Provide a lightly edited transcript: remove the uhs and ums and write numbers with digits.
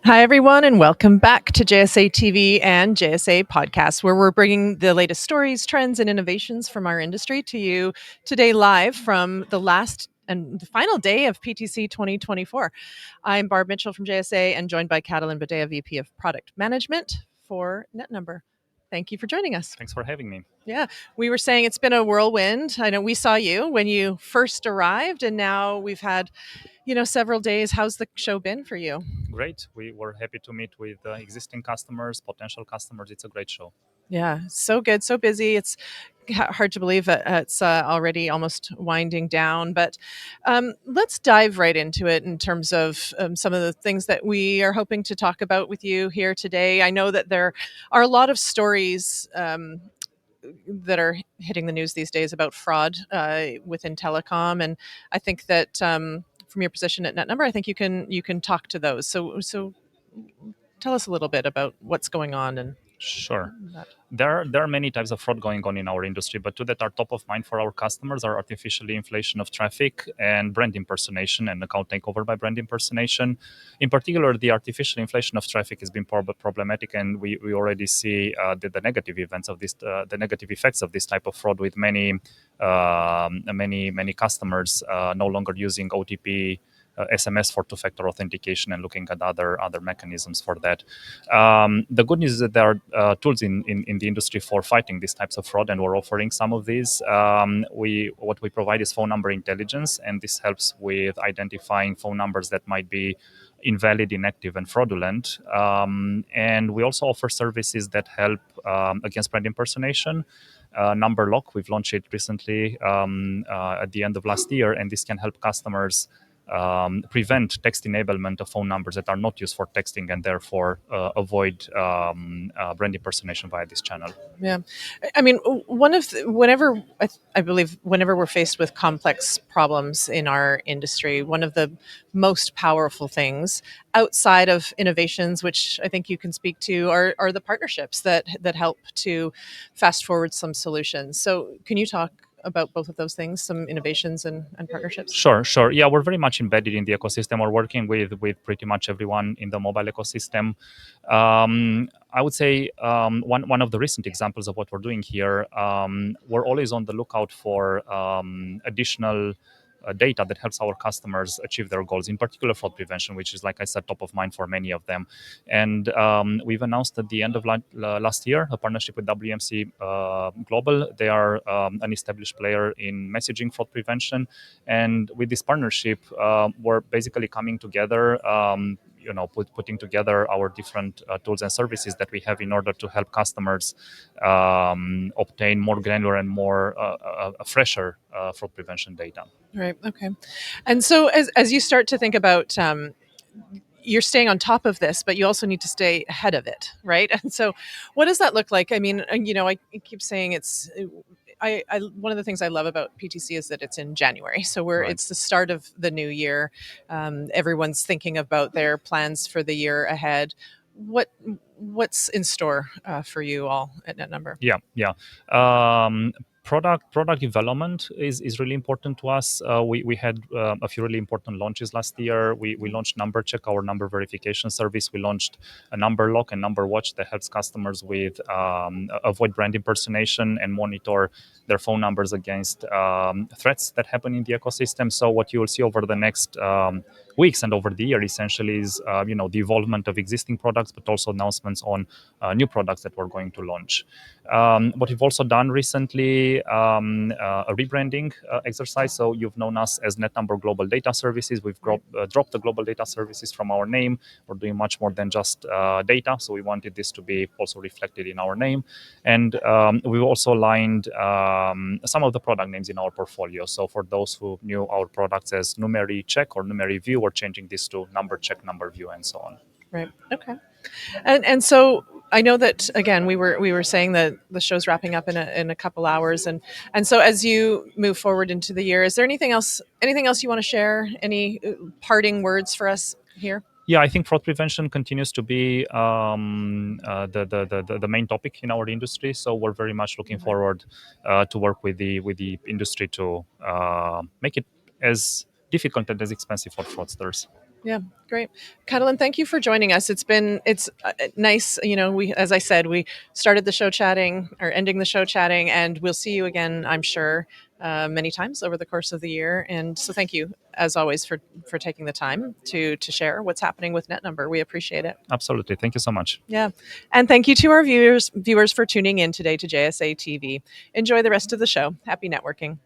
Hi, everyone, and welcome back to JSA TV and JSA Podcast, where we're bringing the latest stories, trends, and innovations from our industry to you today live from the last and the final day of PTC 2024. I'm Barb Mitchell from JSA and joined by Catalin Badea, VP of Product Management for NetNumber. Thank you for joining us. Thanks for having me. Yeah, we were saying it's been a whirlwind. I know we saw you when you first arrived, and now we've had several days. How's the show been for you? Great. We were happy to meet with existing customers, potential customers. It's a great show. Yeah, so good, so busy. It's hard to believe that it's already almost winding down. But let's dive right into it in terms of some of the things that we are hoping to talk about with you here today. I know that there are a lot of stories that are hitting the news these days about fraud within telecom, and I think that from your position at NetNumber, I think you can talk to those. So tell us a little bit about what's going on and Sure. that. There are many types of fraud going on in our industry, but two that are top of mind for our customers are artificial inflation of traffic and brand impersonation and account takeover by brand impersonation. In particular, the artificial inflation of traffic has been problematic, and we already see the negative events of this, the negative effects of this type of fraud, with many customers no longer using OTP. SMS for two-factor authentication and looking at other mechanisms for that. The good news is that there are tools in the industry for fighting these types of fraud, and we're offering some of these. What we provide is phone number intelligence, and this helps with identifying phone numbers that might be invalid, inactive, and fraudulent. And we also offer services that help against brand impersonation. Number lock, we've launched it recently at the end of last year, and this can help customers prevent text enablement of phone numbers that are not used for texting, and therefore avoid brand impersonation via this channel. Yeah, I mean, whenever I believe whenever we're faced with complex problems in our industry, one of the most powerful things outside of innovations, which I think you can speak to, are the partnerships that help to fast forward some solutions. So, can you talk about both of those things, some innovations and partnerships? Sure. Yeah, we're very much embedded in the ecosystem. We're working with pretty much everyone in the mobile ecosystem. I would say one of the recent examples of what we're doing here, we're always on the lookout for additional data that helps our customers achieve their goals, in particular fraud prevention, which is, like I said, top of mind for many of them. And we've announced at the end of last year a partnership with WMC Global. They are an established player in messaging fraud prevention. And with this partnership, we're basically coming together, putting together our different tools and services that we have in order to help customers obtain more granular and more fresher fraud prevention data. Right. Okay. And so, as you start to think about you're staying on top of this, but you also need to stay ahead of it, right? And so, what does that look like? I mean, I keep saying it's. One of the things I love about PTC is that it's in January, so Right. it's the start of the new year. Everyone's thinking about their plans for the year ahead. What what's in store for you all at NetNumber? Yeah. Um, product development is really important to us. We had a few really important launches last year. We launched Number Check, our number verification service. We launched a Number Lock and Number Watch that helps customers with avoid brand impersonation and monitor their phone numbers against threats that happen in the ecosystem. So what you will see over the next weeks and over the year essentially is the evolvement of existing products, but also announcements on new products that we're going to launch. What we've also done recently, a rebranding exercise. So you've known us as NetNumber Global Data Services. We've dropped the Global Data Services from our name. We're doing much more than just data. So we wanted this to be also reflected in our name. And we've also aligned some of the product names in our portfolio. So for those who knew our products as Numeri Check or Numeri View, we're changing this to Number Check, Number View, and so on. Right. Okay. And so I know that again we were saying that the show's wrapping up in a couple hours, and so as you move forward into the year, is there anything else you want to share? Any parting words for us here? Yeah, I think fraud prevention continues to be the main topic in our industry. So we're very much looking forward to work with the industry to make it as difficult and as expensive for fraudsters. Yeah, great. Catalin, thank you for joining us. It's nice, we, as I said, we started the show chatting or ending the show chatting, and we'll see you again, I'm sure, many times over the course of the year. And so thank you as always for taking the time to share what's happening with NetNumber. We appreciate it. Absolutely. Thank you so much. Yeah. And thank you to our viewers for tuning in today to JSA TV. Enjoy the rest of the show. Happy networking.